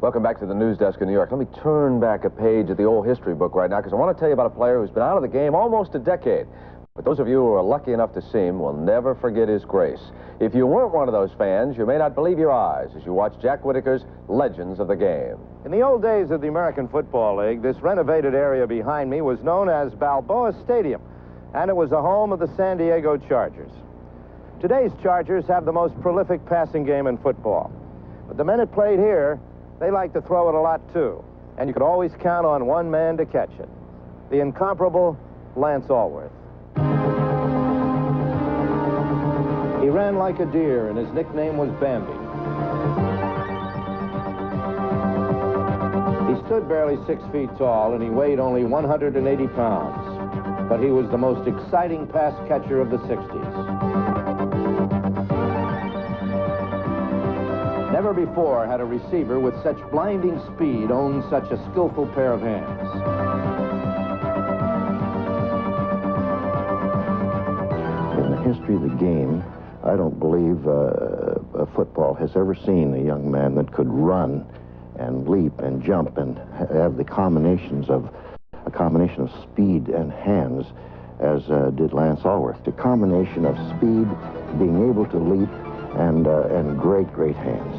Welcome back to the news desk in New York. Let me turn back a page of the old history book right now, because I want to tell you about a player who's been out of the game almost a decade. But those of you who are lucky enough to see him will never forget his grace. If you weren't one of those fans, you may not believe your eyes as you watch Jack Whitaker's Legends of the Game. In the old days of the American Football League, this renovated area behind me was known as Balboa Stadium, and it was the home of the San Diego Chargers. Today's Chargers have the most prolific passing game in football. But the men that played here, they like to throw it a lot too, and you could always count on one man to catch it. The incomparable Lance Allworth. He ran like a deer, and his nickname was Bambi. He stood barely 6 feet tall, and he weighed only 180 pounds. But he was the most exciting pass catcher of the 60s. Never before had a receiver with such blinding speed owned such a skillful pair of hands. In the history of the game, I don't believe football has ever seen a young man that could run and leap and jump and have the combination of speed and hands as did Lance Allworth. The combination of speed, being able to leap, and great hands.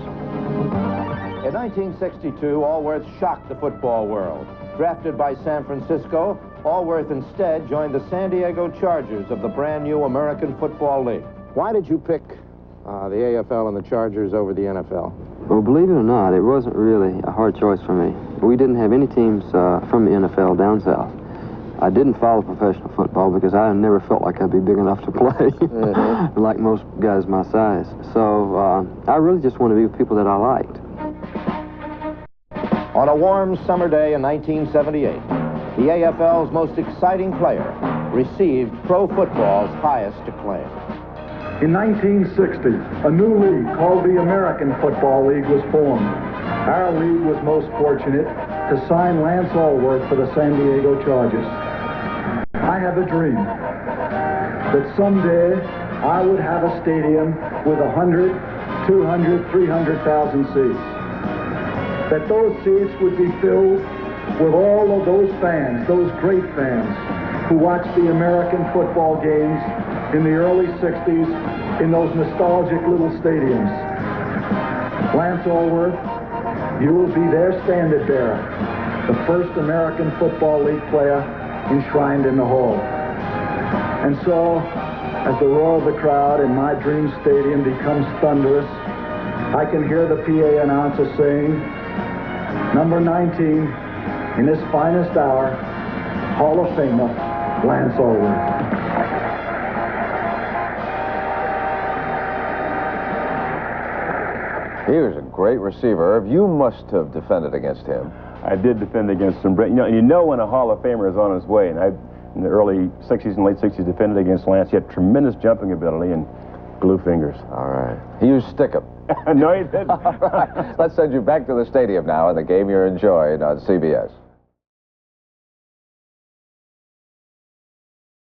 In 1962, Allworth shocked the football world. Drafted by San Francisco, Allworth instead joined the San Diego Chargers of the brand new American Football League. Why did you pick the AFL and the Chargers over the NFL? Well, believe it or not, it wasn't really a hard choice for me. We didn't have any teams from the NFL down south. I didn't follow professional football because I never felt like I'd be big enough to play, like most guys my size. So I really just wanted to be with people that I liked. On a warm summer day in 1978, the AFL's most exciting player received pro football's highest acclaim. In 1960, a new league called the American Football League was formed. Our league was most fortunate to sign Lance Allworth for the San Diego Chargers. I have a dream that someday I would have a stadium with 100, 200, 300,000 seats. That those seats would be filled with all of those fans, those great fans, who watched the American football games in the early 60s in those nostalgic little stadiums. Lance Allworth, you will be their standard bearer, the first American Football League player enshrined in the hall. And so, as the roar of the crowd in my dream stadium becomes thunderous, I can hear the PA announcer saying, number 19, in his finest hour, Hall of Famer, Lance Allworth. He was a great receiver. Irv, you must have defended against him. I did defend against him. You know when a Hall of Famer is on his way, and I, in the early 60s and late 60s, defended against Lance. He had tremendous jumping ability and glue fingers. All right. He used stick-em. No, he didn't. All right. Let's send you back to the stadium now in the game you're enjoying on CBS.